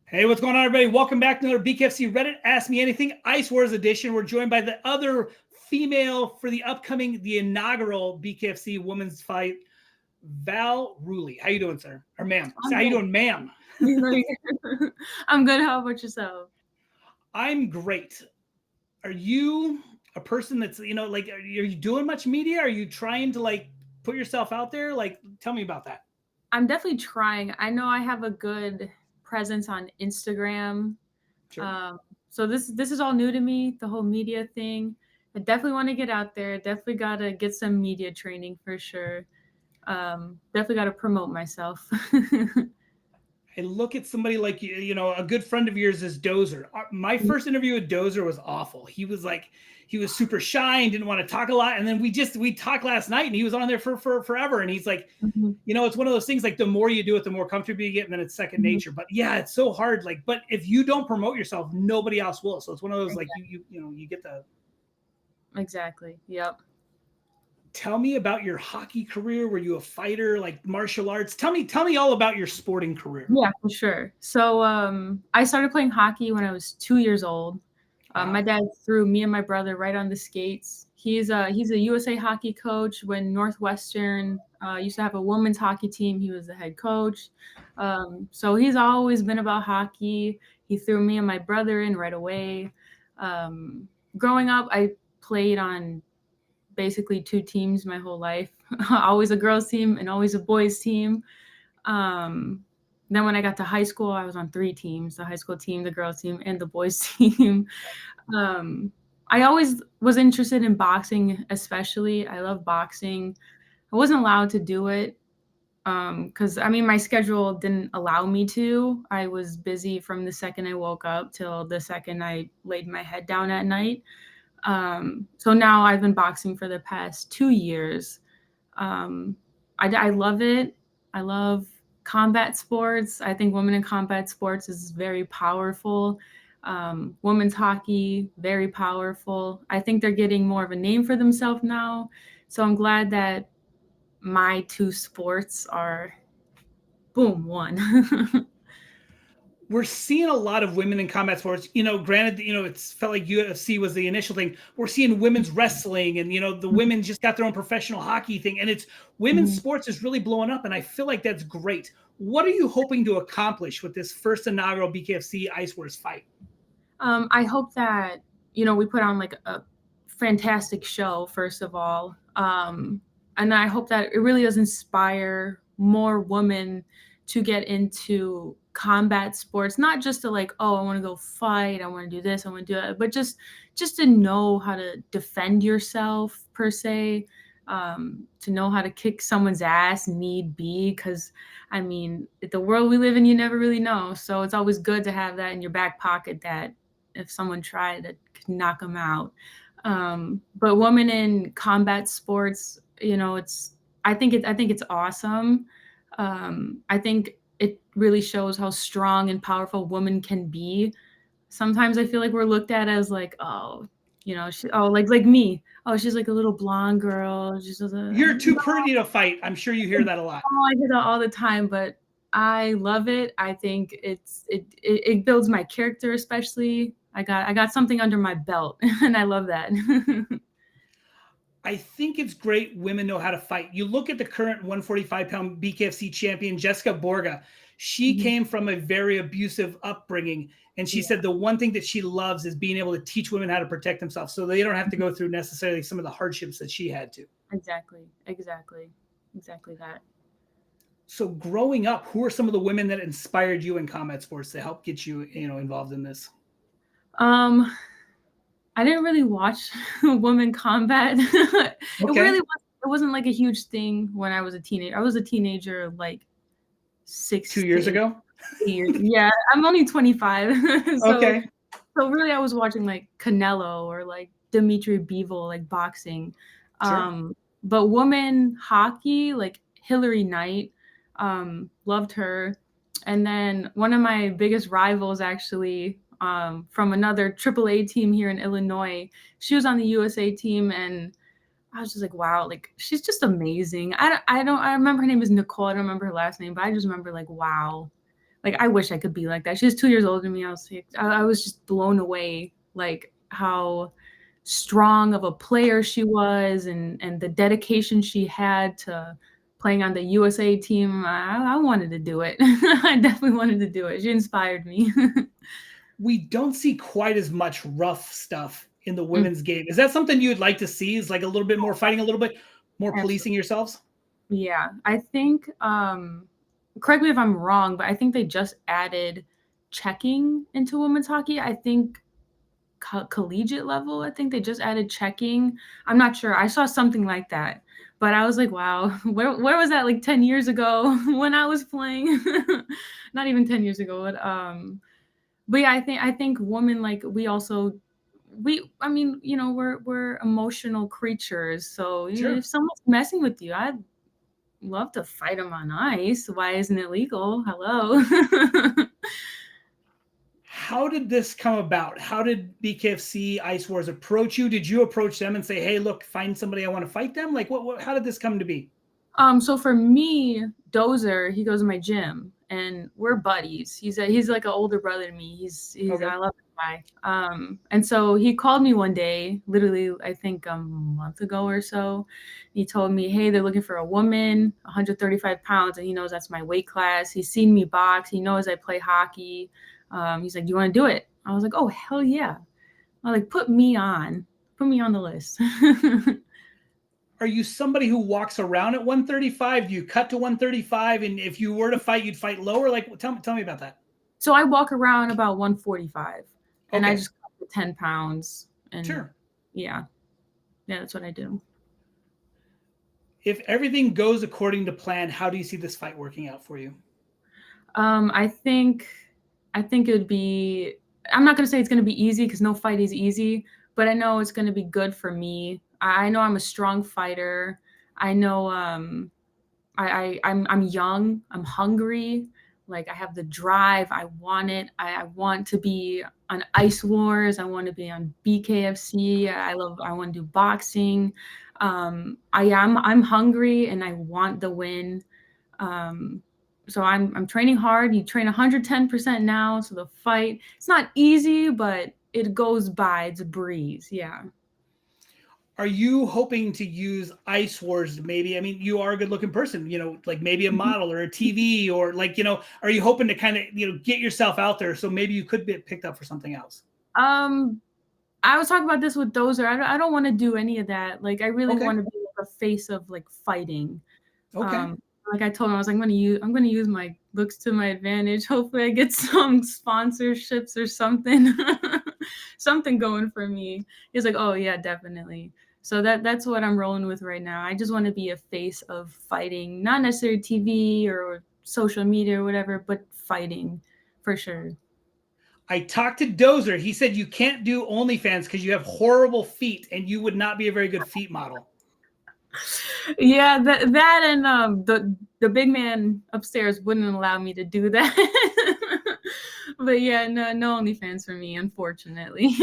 Hey, what's going on, everybody? Welcome back to another BKFC Reddit Ask Me Anything Ice Wars edition. We're joined by the other female for the inaugural BKFC women's fight, Val Ruley. How you doing, sir? Or ma'am? I'm How you good. doing, ma'am? I'm good. How about yourself? I'm great. Are you a person that's, like, are you doing much media? Are you trying to, like, put yourself out there? Like, tell me about that. I'm definitely trying. I know I have a good presence on Instagram. Sure. Um, so this is all new to me, the whole media thing. I definitely want to get out there. Definitely got to get some media training for sure. Definitely got to promote myself. I look at somebody like a good friend of yours is Dozer. My first interview with Dozer was awful. He was super shy and didn't want to talk a lot. And then we talked last night, and he was on there for forever. And he's like, Mhm. it's one of those things, like, the more you do it, the more comfortable you get, and then it's second Mhm. nature. But yeah, it's so hard. Like, but if you don't promote yourself, nobody else will. So it's one of those, like, you get the. Exactly. Yep. Tell me about your hockey career. Were you a fighter, like martial arts? Tell me all about your sporting career. Yeah, for sure. So I started playing hockey when I was 2 years old. My Wow. dad threw me and my brother right on the skates. He's a USA hockey coach. When Northwestern used to have a women's hockey team, he was the head coach. So he's always been about hockey. He threw me and my brother in right away. Um, Growing up, I played on basically two teams my whole life. Always a girls team and always a boys team. Um, then when I got to high school, I was on three teams: the high school team, the girls team, and the boys team. Um, I always was interested in boxing, especially. I love boxing. I wasn't allowed to do it because I mean my schedule didn't allow me to. I was busy from the second I woke up till the second I laid my head down at night. So now I've been boxing for the past 2 years. Um, I love it. I love combat sports. I think women in combat sports is very powerful. Women's hockey, very powerful. I think they're getting more of a name for themselves now. So I'm glad that my two sports are boom one. We're seeing a lot of women in combat sports. Granted, it's felt like UFC was the initial thing. We're seeing women's wrestling, and the women just got their own professional hockey thing, and it's women's Mhm. sports is really blowing up, and I feel like that's great. What are you hoping to accomplish with this first inaugural BKFC Ice Wars fight? I hope that we put on like a fantastic show first of all, and I hope that it really does inspire more women to get into combat sports, not just to like, oh, I want to go fight, I want to do this, I want to do that, but just to know how to defend yourself per se, to know how to kick someone's ass need be, because I mean, the world we live in, you never really know. So it's always good to have that in your back pocket that if someone tried it could knock them out. But women in combat sports, it's I think it's awesome. I think it really shows how strong and powerful women can be. Sometimes I feel like we're looked at as like, oh, like me. Oh, she's like a little blonde girl. She's just You're too pretty to fight. I'm sure you hear that a lot. I hear that all the time, but I love it. I think it builds my character, especially. I got something under my belt, and I love that. I think it's great women know how to fight. You look at the current 145-pound BKFC champion, Jessica Borga. She Mhm. came from a very abusive upbringing. And she Yeah, said the one thing that she loves is being able to teach women how to protect themselves so they don't have to go through necessarily some of the hardships that she had to. exactly that. So growing up, who are some of the women that inspired you in combat sports to help get you, involved in this? Um, I didn't really watch women combat. Okay. It wasn't like a huge thing when I was a teenager. I was a teenager like Two 6 to years ago. 8 years. Yeah, I'm only 25, so Okay. So really, I was watching like Canelo or like Dimitri Bivol, like boxing. Sure. But women hockey, like Hillary Knight, loved her. And then one of my biggest rivals, actually, from another AAA team here in Illinois, she was on the USA team, and I was just like, wow, like she's just amazing. I remember her name is Nicole. I don't remember her last name, but I just remember like, wow, like I wish I could be like that. She was 2 years older than me. I was just blown away, like how strong of a player she was, and the dedication she had to playing on the USA team. I wanted to do it. I definitely wanted to do it. She inspired me. We don't see quite as much rough stuff in the women's game. Is that something you'd like to see? Is like a little bit more fighting, a little bit more policing yourselves? Yeah, I think, correct me if I'm wrong, but I think they just added checking into women's hockey. I think collegiate level, I think they just added checking. I'm not sure. I saw something like that, but I was like, wow, where was that like 10 years ago when I was playing? Not even 10 years ago, but yeah, I think women, like, I mean, we're emotional creatures. So Sure. if someone's messing with you, I'd love to fight them on ice. Why isn't it legal? Hello. How did this come about? How did BKFC Ice Wars approach you? Did you approach them and say, "Hey, look, find somebody I want to fight them"? Like, how did this come to be? So for me, Dozer, he goes to my gym and we're buddies. He's like an older brother to me. Okay. I love that guy. And so he called me one day, literally I think a month ago or so. He told me, hey, they're looking for a woman, 135 pounds, and he knows that's my weight class. He's seen me box. He knows I play hockey. He's like, do you want to do it? I was like, oh hell yeah. I was like, put me on the list. Are you somebody who walks around at 135? Do you cut to 135? And if you were to fight, you'd fight lower? Like, tell me about that. So I walk around about 145, and I Okay. just cut the 10 pounds. And Sure. yeah, that's what I do. If everything goes according to plan, how do you see this fight working out for you? I think it would be. I'm not gonna say it's gonna be easy because no fight is easy, but I know it's gonna be good for me. I know I'm a strong fighter. I know I'm young, I'm hungry, like I have the drive, I want it. I want to be on Ice Wars, I want to be on BKFC. I want to do boxing. I'm hungry and I want the win. So I'm training hard. You train 110% now, so the fight, it's not easy, but it goes by. It's a breeze. Yeah. Are you hoping to use Ice Wars? Maybe, I mean, you are a good looking person, like maybe a model or a TV, or like, are you hoping to kind of, get yourself out there so maybe you could be picked up for something else? Um, I was talking about this with Dozer. I don't want to do any of that. Like, I really Okay. want to be like a face of like fighting. Okay. Like I told him, I was like, I'm gonna use my looks to my advantage. Hopefully, I get some sponsorships or something, something going for me. He's like, oh yeah, definitely. So that's what I'm rolling with right now. I just want to be a face of fighting, not necessarily TV or social media or whatever, but fighting for sure. I talked to Dozer. He said you can't do OnlyFans because you have horrible feet and you would not be a very good feet model. Yeah, that and the big man upstairs wouldn't allow me to do that. But yeah, no OnlyFans for me, unfortunately.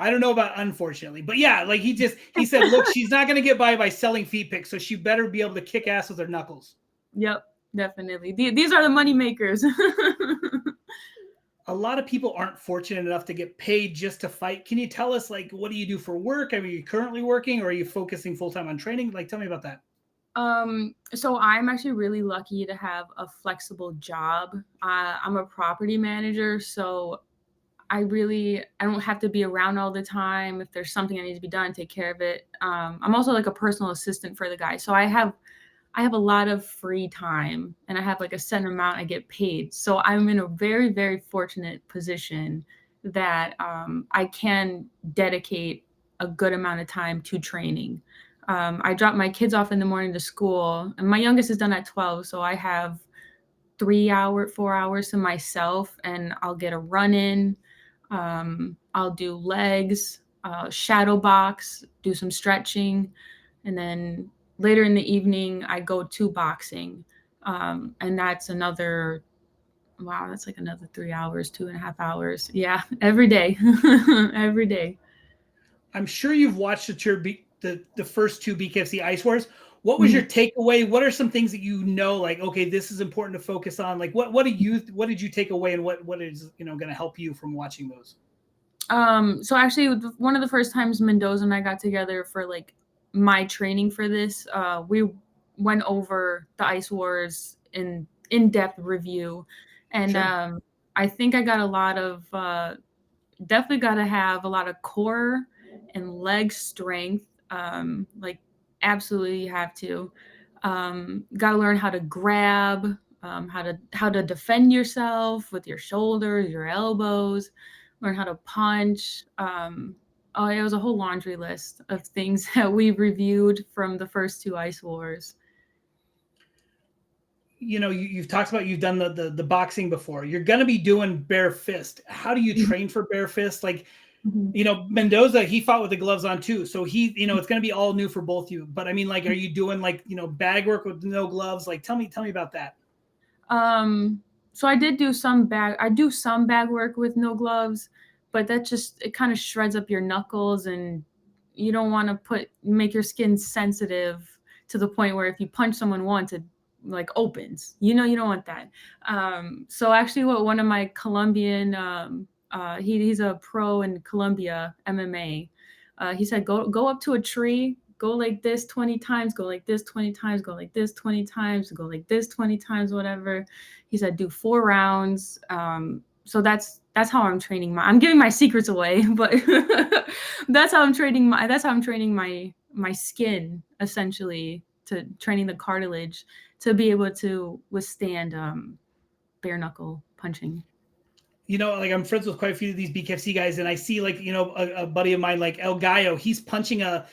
I don't know about unfortunately, but yeah, like he said, look, she's not going to get by selling feet pics, so she better be able to kick ass with her knuckles. Yep, definitely. These are the money makers. A lot of people aren't fortunate enough to get paid just to fight. Can you tell us, like, what do you do for work? Are you currently working, or are you focusing full time on training? Like, tell me about that. So I'm actually really lucky to have a flexible job. I'm a property manager, so I don't have to be around all the time. If there's something that needs to be done, take care of it. I'm also like a personal assistant for the guy. So I have a lot of free time and I have like a set amount I get paid. So I'm in a very, very fortunate position that I can dedicate a good amount of time to training. I drop my kids off in the morning to school, and my youngest is done at 12. So I have 4 hours to myself, and I'll get a run in. I'll do legs, shadow box, do some stretching, and then later in the evening I go to boxing, and that's another, wow, that's like another 3 hours, 2.5 hours. Yeah, every day. Every day. I'm sure you've watched the first two BKFC Ice Wars. What was your takeaway? What are some things that you know, like, okay, this is important to focus on? Like, what did you take away, and what is going to help you from watching those? So actually, one of the first times Mendoza and I got together for like my training for this, we went over the Ice Wars in-depth review, and Sure. I think I got a lot of definitely got to have a lot of core and leg strength. Like absolutely you have to. Got to learn how to grab, how to defend yourself with your shoulders, your elbows, learn how to punch. Oh, it was a whole laundry list of things that we reviewed from the first two Ice Wars. You've talked about, you've done the boxing before. You're going to be doing bare fist. How do you train for bare fist? Like, Mhm. Mendoza, he fought with the gloves on too. So it's going to be all new for both you. But I mean, like, are you doing like, bag work with no gloves? Like, tell me about that. So I do some bag work with no gloves, but it kind of shreds up your knuckles, and you don't want to make your skin sensitive to the point where if you punch someone once, it like opens. You don't want that. So actually, what one of my Colombian, he's a pro in Colombia MMA. He said, go up to a tree, go like this 20 times, go like this 20 times, go like this 20 times, go like this 20 times, whatever. He said, do 4 rounds. So that's how I'm training I'm giving my secrets away, but that's how I'm training my skin, essentially, to training the cartilage to be able to withstand bare knuckle punching. Like, I'm friends with quite a few of these BKFC guys, and I see, like, a buddy of mine, like El Gallo, he's punching a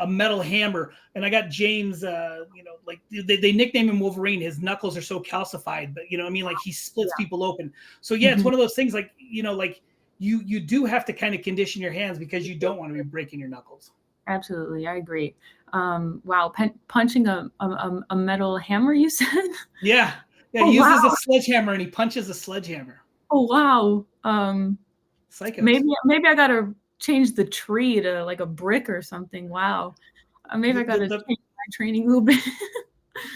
metal hammer, and I got James, like they nickname him Wolverine. His knuckles are so calcified, but I mean, like, he splits people open. So yeah, it's one of those things, like, like you do have to kind of condition your hands because you don't want to be breaking your knuckles. Absolutely, I agree. Wow, punching a metal hammer, you said? Yeah, Oh he uses a wow! sledgehammer, and he punches a sledgehammer. Oh wow! Psychos. Maybe I gotta change the tree to like a brick or something. Wow. Maybe The, I the, gotta the, change my training a little bit.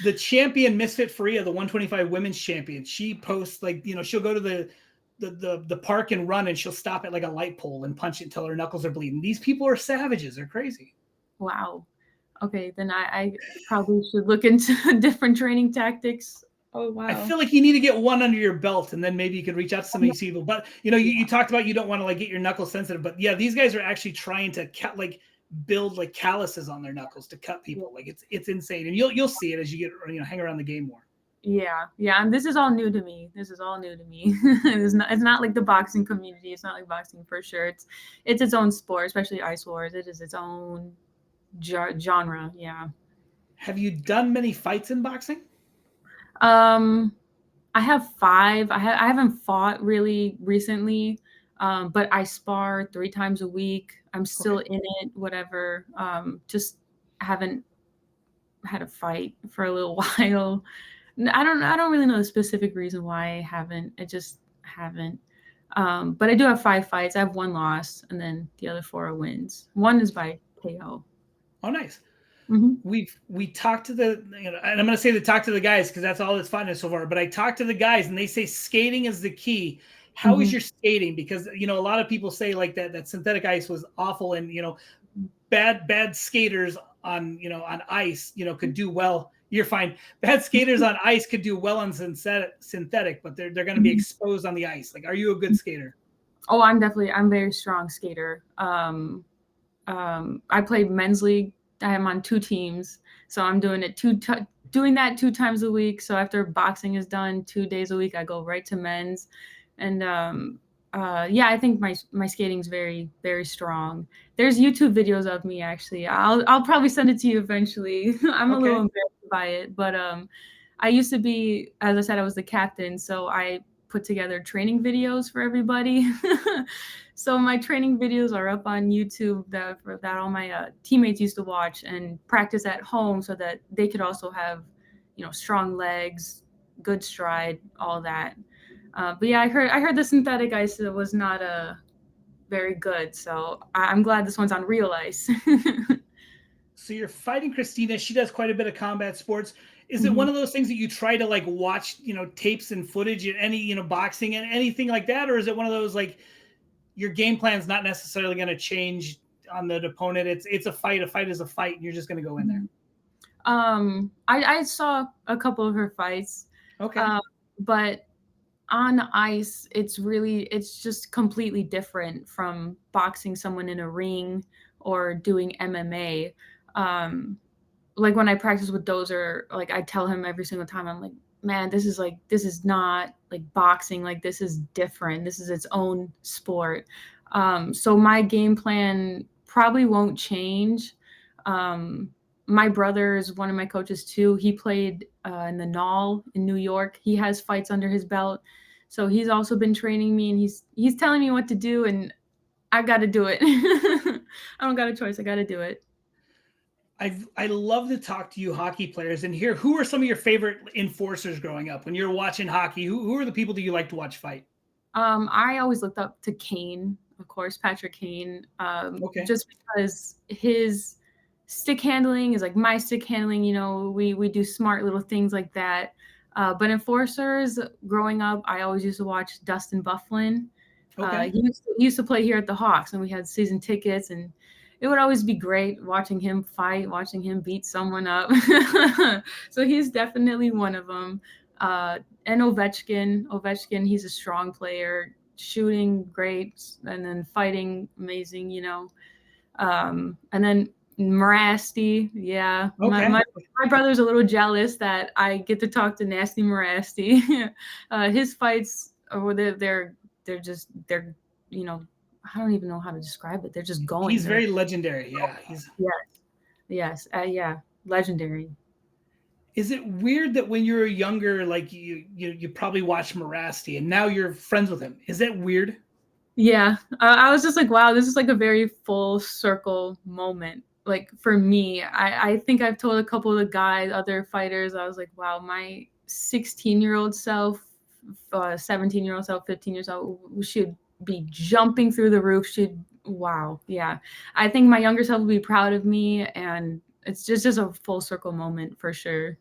the champion, Misfit Faria, the 125 women's champion, she posts, like, she'll go to the park and run, and she'll stop at like a light pole and punch it until her knuckles are bleeding. These people are savages. They're crazy. Wow. Okay, then I probably should look into different training tactics. Oh I wow. feel like you need to get one under your belt, and then maybe you can reach out to some of these people. But you talked about, you don't want to like get your knuckles sensitive, but yeah, these guys are actually trying to like build like calluses on their knuckles to cut people. Like, it's insane, and you'll see it as you get hang around the game more. Yeah, and this is all new to me. It's not like the boxing community. It's not like boxing for sure. It's its own sport, especially Ice Wars. It is its own genre. Yeah. Have you done many fights in boxing? I have 5. I haven't fought really recently, but I spar 3 times a week. I'm still in it, whatever. Just haven't had a fight for a little while. I don't really know the specific reason why I haven't. I just haven't. But I do have 5 fights. I have 1 loss, and then the other 4 are wins. 1 is by KO. Oh, nice. Mm-hmm. We talked to and I'm going to say talk to the guys because that's all that's fun so far. But I talked to the guys, and they say skating is the key. How is your skating? Because a lot of people say like that synthetic ice was awful, and bad skaters on on ice could do well. You're fine. Bad skaters on ice could do well on synthetic, but they're going to be exposed on the ice. Like, are you a good skater? Oh, I'm a very strong skater. I play men's league. I am on 2 teams, so I'm doing it doing that 2 times a week. So after boxing is done, 2 days a week, I go right to men's, and yeah, I think my skating is very, very strong. There's YouTube videos of me, actually. I'll probably send it to you eventually. I'm a little embarrassed by it, but I used to be, as I said, I was the captain, so I put together training videos for everybody. So my training videos are up on YouTube that all my teammates used to watch and practice at home, so that they could also have, strong legs, good stride, all that. But yeah, I heard the synthetic ice was not very good, so I'm glad this one's on real ice. So you're fighting Christina. She does quite a bit of combat sports. Is it Mhm. one of those things that you try to like watch, tapes and footage and any, boxing and anything like that? Or is it one of those like your game plan's not necessarily going to change on the opponent? It's a fight. A fight is a fight. And you're just going to go in there. Mhm. I saw a couple of her fights, Okay. uh, but on ice, it's just completely different from boxing someone in a ring or doing MMA. Um, like when I practice with Dozer, like I tell him every single time, I'm like, man, this is not like boxing. Like this is different. This is its own sport. So my game plan probably won't change. Um, my brother is one of my coaches too. He played in the Knoll in New York. He has fights under his belt, so he's also been training me, and he's telling me what to do, and I got to do it. I don't got a choice. I got to do it. I love to talk to you hockey players and hear who are some of your favorite enforcers growing up when you're watching hockey. Who are the people that you like to watch fight? I always looked up to Kane, of course, Patrick Kane, Okay. just because his stick handling is like my stick handling. We do smart little things like that. But enforcers, growing up, I always used to watch Dustin Bufflin. Okay. He used to play here at the Hawks, and we had season tickets, and it would always be great watching him fight, watching him beat someone up. So he's definitely one of them. And Ovechkin, he's a strong player, shooting great, and then fighting amazing. And then Morasti, yeah, Okay. my brother's a little jealous that I get to talk to Nasty Morasti. His fights, or they're you know I don't even know how to describe it. They're just going. He's They're very legendary. Yeah. He's yes, yeah, legendary. Is it weird that when you were younger, like you probably watched Morasti and now you're friends with him? Is that weird? Yeah, I was just like, wow, this is like a very full circle moment. Like for me, I think I've told a couple of the guys, other fighters, I was like, wow, my 16-year-old self, 17-year-old self, 15-year-old self should be jumping through the roof. Wow, yeah. I think my younger self will be proud of me, and it's just a full circle moment for sure.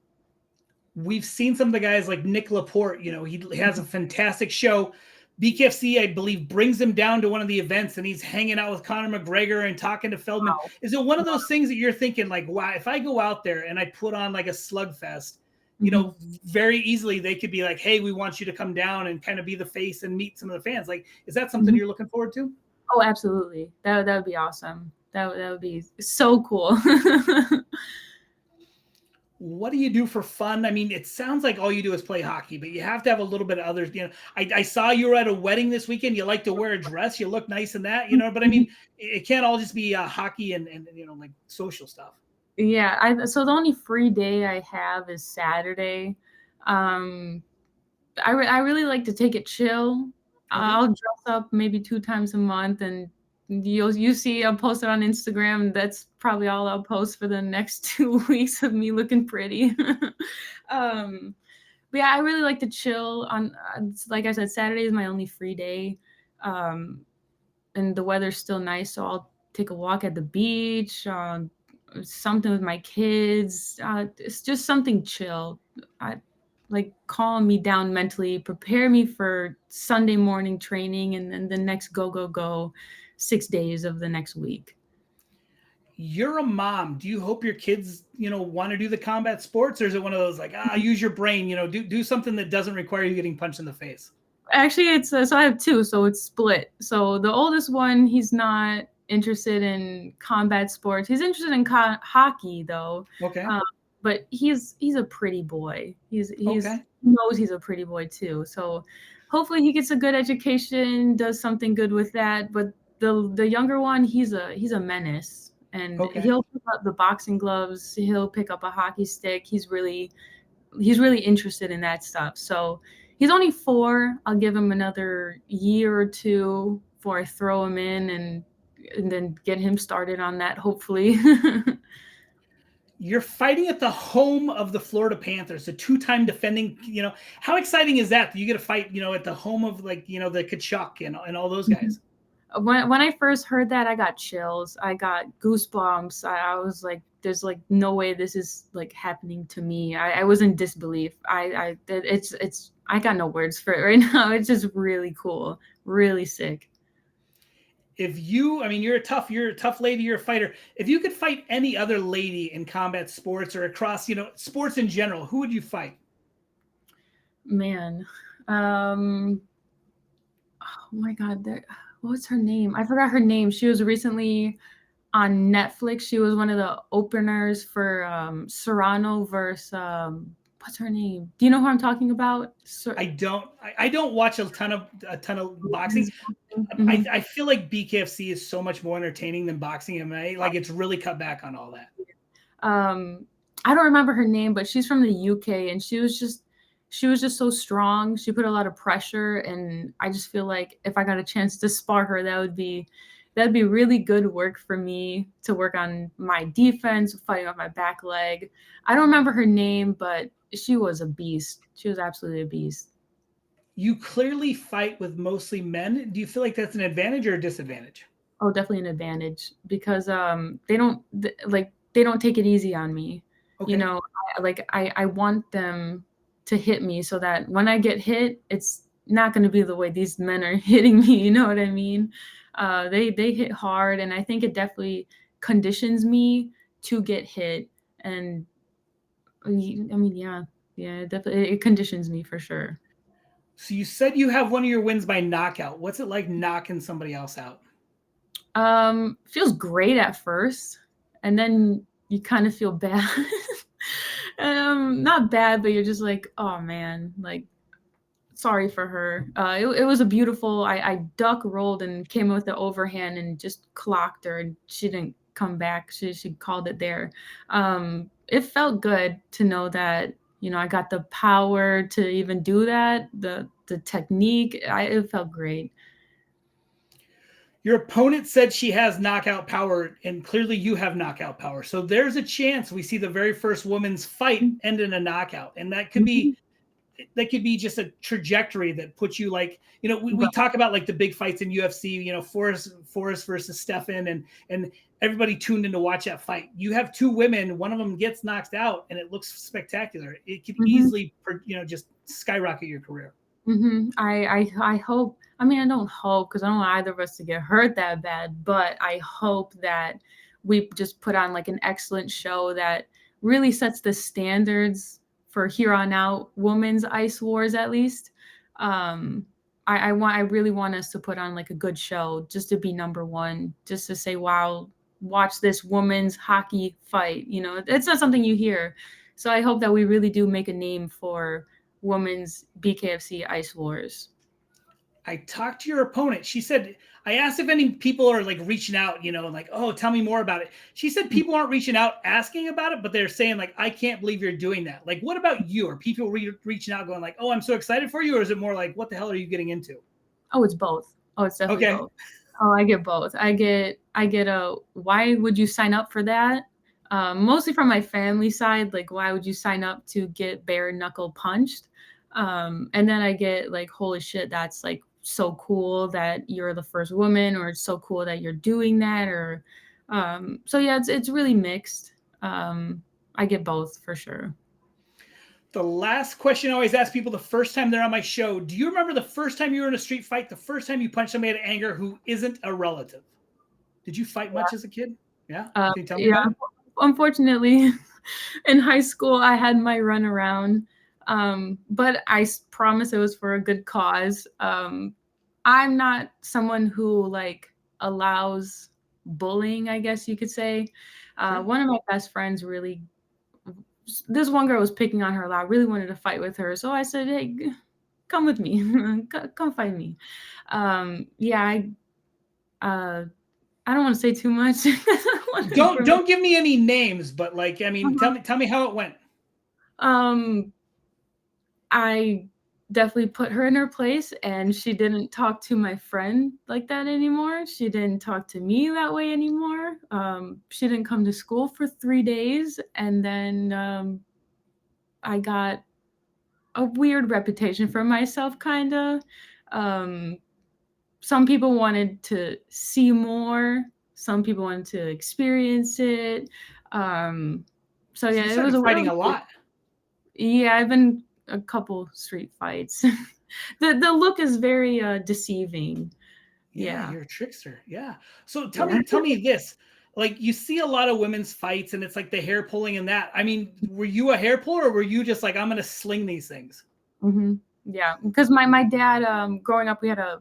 We've seen some of the guys like Nick Laporte. He has a fantastic show. BKFC, I believe, brings him down to one of the events and he's hanging out with Conor McGregor and talking to Feldman. Wow. Is it one of those things that you're thinking like, wow, if I go out there and I put on like a slugfest, Mhm. very easily they could be like, hey, we want you to come down and kind of be the face and meet some of the fans. Like, is that something Mhm. you're looking forward to? Oh, absolutely. That would be awesome. That would be so cool. What do you do for fun? I mean, it sounds like all you do is play hockey, but you have to have a little bit of others. I saw you were at a wedding this weekend. You like to wear a dress. You look nice in that, but I mean, it can't all just be hockey and like social stuff. Yeah, so the only free day I have is Saturday. Um, I really like to take it chill. Okay. I'll dress up maybe 2 times a month, and you see I'll post it on Instagram. That's probably all I'll post for the next 2 weeks of me looking pretty. Um, but yeah, I really like to chill on, like I said, Saturday is my only free day. Um, and the weather's still nice, so I'll take a walk at the beach, something with my kids. It's just something chill. I like calm me down mentally, prepare me for Sunday morning training, and then the next go 6 days of the next week. You're a mom. Do you hope your kids, want to do the combat sports, or is it one of those like, use your brain, do something that doesn't require you getting punched in the face? Actually, it's so I have two, so it's split. So the oldest one, he's not interested in combat sports. He's interested in hockey though, Okay. um, but he's a pretty boy. Okay. He knows he's a pretty boy too. So hopefully he gets a good education, does something good with that. But the younger one, he's a menace, and Okay. he'll pick up the boxing gloves. He'll pick up a hockey stick. He's really interested in that stuff. So he's only 4. I'll give him another year or two before I throw him in, and then get him started on that, hopefully. You're fighting at the home of the Florida Panthers, the two-time defending, how exciting is that? You get to fight, at the home of like, the Kachuk and all those guys. When I first heard that, I got chills. I got goosebumps. I was like, there's like no way this is like happening to me. I was in disbelief. I got no words for it right now. It's just really cool, really sick. If you, I mean, you're a tough lady, you're a fighter. If you could fight any other lady in combat sports or across, sports in general, who would you fight? Man, oh my God, what's her name? I forgot her name. She was recently on Netflix. She was one of the openers for Serrano versus what's her name? Do you know who I'm talking about? I don't watch a ton of boxing. Mhm. I feel like BKFC is so much more entertaining than boxing MMA. Like it's really cut back on all that. I don't remember her name, but she's from the UK, and she was just so strong. She put a lot of pressure, and I just feel like if I got a chance to spar her, that'd be really good work for me to work on my defense, fighting off my back leg. I don't remember her name, but she was a beast. She was absolutely a beast. You clearly fight with mostly men. Do you feel like that's an advantage or a disadvantage? Oh, definitely an advantage because they don't take it easy on me. You Okay. know, I want them to hit me so that when I get hit, it's not going to be the way these men are hitting me. You know what I mean? They hit hard, and I think it definitely conditions me to get hit. And I mean, yeah, definitely it conditions me for sure. So you said you have one of your wins by knockout. What's it like knocking somebody else out? Feels great at first, and then you kind of feel bad. Not bad, but you're just like, oh man, like sorry for her. It was a beautiful. I duck rolled and came with the overhand and just clocked her, and she didn't come back. She called it there. It felt good to know that I got the power to even do that. The technique, it felt great. Your opponent said she has knockout power, and clearly you have knockout power. So there's a chance we see the very first women's fight end in a knockout, and Mhm. that could be just a trajectory that puts you like we Right. talk about like the big fights in UFC, Forrest versus Stefan, and everybody tuned in to watch that fight. You have two women, one of them gets knocked out, and it looks spectacular. It could Mhm. easily just skyrocket your career. I hope. I mean, I don't hope because I don't want either of us to get hurt that bad. But I hope that we just put on like an excellent show that really sets the standards for here on out women's ice wars at least. Um, I really want us to put on like a good show just to be number one, just to say, wow, watch this women's hockey fight. It's not something you hear. So I hope that we really do make a name for women's BKFC Ice Wars. I talked to your opponent. She said, I asked if any people are like reaching out, like, oh, tell me more about it. She said people aren't reaching out asking about it, but they're saying, like, I can't believe you're doing that. Like, what about you? Are people reaching out going, like, oh, I'm so excited for you? Or is it more like, what the hell are you getting into? Oh, it's both. Oh, it's definitely Okay. both. Oh, I get both. I get a why would you sign up for that? Mostly from my family side, like why would you sign up to get bare knuckle punched? And then I get like, holy shit, that's like so cool that you're the first woman, or it's so cool that you're doing that, or so yeah, it's really mixed. I get both for sure. The last question I always ask people the first time they're on my show, do you remember the first time you were in a street fight, the first time you punched somebody out of anger who isn't a relative? Did you fight much as a kid? Yeah. Can you tell me Yeah, about it? unfortunately, in high school, I had my run around, but promise it was for a good cause. I'm not someone who like allows bullying, I guess you could say. Sure. One of my best friends really, this one girl was picking on her a lot, really wanted to fight with her. So I said, hey, come with me, come fight me. Yeah, uh, I don't want to say too much. Don't give me any names, but like, I mean, tell me how it went. Um, I definitely put her in her place, and she didn't talk to my friend like that anymore. She didn't talk to me that way anymore. She didn't come to school for 3 days, and then, I got a weird reputation for myself kinda. Um, some people wanted to see more, some people wanted to experience it. Um, so So yeah, you it was started a fighting really a cool. lot. Yeah, I've been a couple street fights. The look is very deceiving. Yeah, Yeah. you're a trickster. Yeah. So Yeah. tell me this. Like you see a lot of women's fights and it's like the hair pulling and that. I mean, were you a hair puller or were you just like I'm gonna sling these things? Hmm. Yeah, because my dad, growing up, we had a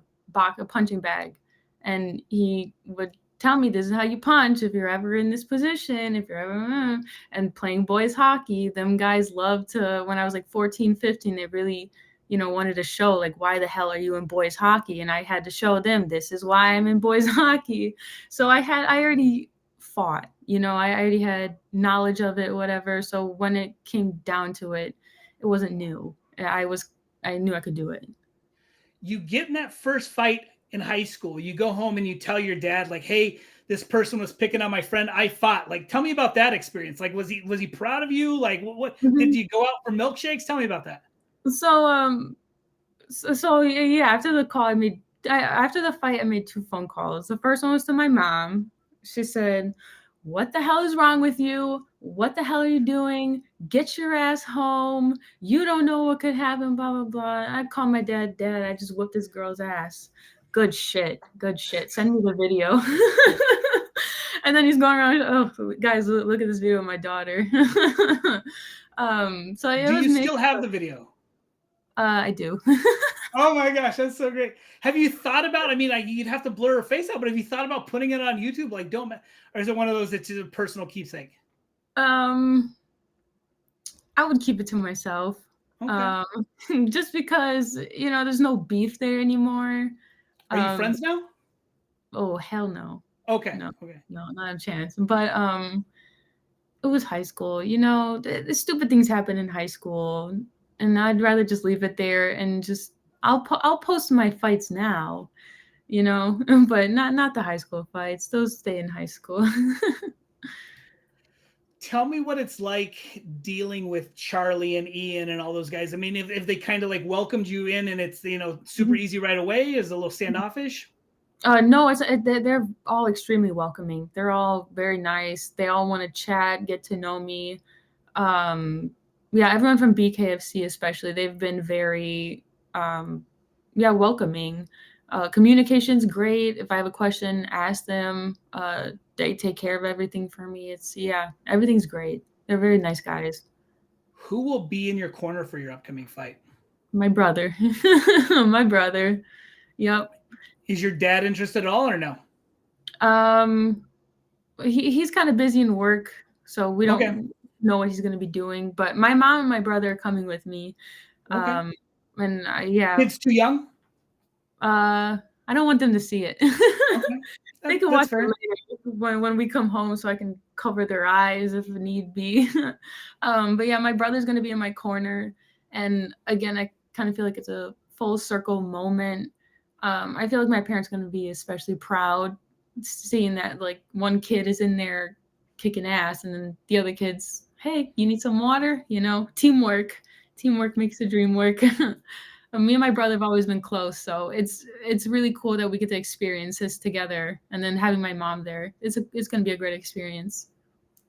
punching bag, and he would tell me this is how you punch if you're ever in this position, if you're ever, and playing boys hockey, them guys love to, when I was like 14, 15, they really, wanted to show like, why the hell are you in boys hockey? And I had to show them this is why I'm in boys hockey. So I already fought, I already had knowledge of it, whatever. So when it came down to it, it wasn't new. I knew I could do it. You get in that first fight in high school. You go home and you tell your dad, like, hey, this person was picking on my friend. I fought. Like, tell me about that experience. Like, was he proud of you? Like, what did Mhm. you go out for milkshakes? Tell me about that. So yeah, after the call after the fight I made two phone calls. The first one was to my mom. She said, "What the hell is wrong with you? What the hell are you doing? Get your ass home. You don't know what could happen, blah blah blah." I called my dad, "Dad, I just whipped this girl's ass." Good shit. Good shit. Send me the video. And then he's going around, "Oh, guys, look at this video of my daughter." So it Do was you mixed. still have the video? I do. Oh my gosh, that's so great. Have you thought about? I mean, like you'd have to blur her face out, but have you thought about putting it on YouTube? Like, don't, or is it one of those that's just a personal keepsake? Um, I would keep it to myself. Okay. Um, just because, there's no beef there anymore. Are you Um, friends now? oh hell no. Okay. No, Okay. no, not a chance. But it was high school, the stupid things happen in high school, and I'd rather just leave it there and just I'll post my fights now, but not the high school fights. Those stay in high school. Tell me what it's like dealing with Charlie and Ian and all those guys. I mean, if they kind of like welcomed you in and it's super easy right away, is it a little standoffish? No, they're all extremely welcoming. They're all very nice. They all want to chat, get to know me. Um, yeah, everyone from BKFC especially, they've been very, yeah, welcoming. Communication's great. If I have a question, ask them. They take care of everything for me. Yeah, everything's great. They're very nice guys. Who will be in your corner for your upcoming fight? My brother, my brother. Yep. Is your dad interested at all or no? Um, he's kind of busy in work, so we Okay. don't know what he's going to be doing. But my mom and my brother are coming with me. Okay. Um, and yeah, Kids too young? I don't want them to see it. Okay. They can That's watch it fair. later when we come home, so I can cover their eyes if need be. But yeah, my brother's going to be in my corner, and again, I kind of feel like it's a full circle moment. I feel like my parents going to be especially proud seeing that like one kid is in there kicking ass, and then the other kids, hey, you need some water? Teamwork. Teamwork makes the dream work. Me and my brother have always been close, so it's really cool that we get to experience this together. And then having my mom there, it's going to be a great experience.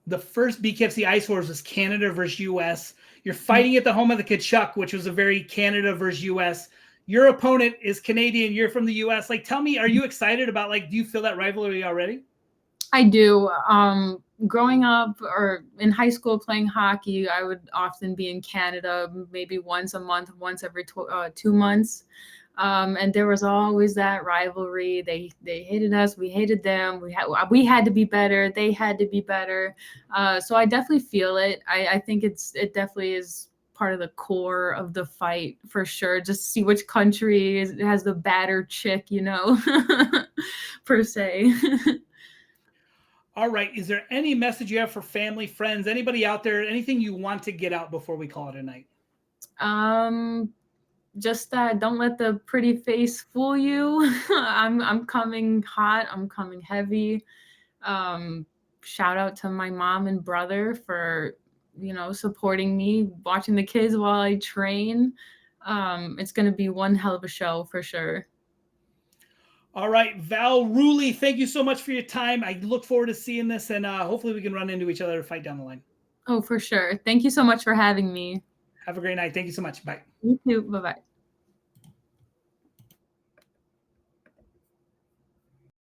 The first BKFC Ice Wars was Canada versus US. You're fighting at the home of the Kachuk, which was a very Canada versus US. Your opponent is Canadian. You're from the US. Like, tell me, are you excited about like? Do you feel that rivalry already? I do. Growing up or in high school playing hockey, I would often be in Canada, maybe once a month, once every 2 months. And there was always that rivalry. They hated us, we hated them. We had to be better. They had to be better. So I definitely feel it. I think it definitely is part of the core of the fight for sure. Just see which country has the badder chick, per se. All right. Is there any message you have for family, friends, anybody out there, anything you want to get out before we call it a night? Um, just that don't let the pretty face fool you. I'm coming hot. I'm coming heavy. Um, Shout out to my mom and brother for supporting me, watching the kids while I train. It's gonna be one hell of a show for sure. All right, Val Ruley, thank you so much for your time. I look forward to seeing this, and hopefully we can run into each other to fight down the line. Oh, for sure. Thank you so much for having me. Have a great night. Thank you so much. Bye. You too. Bye-bye.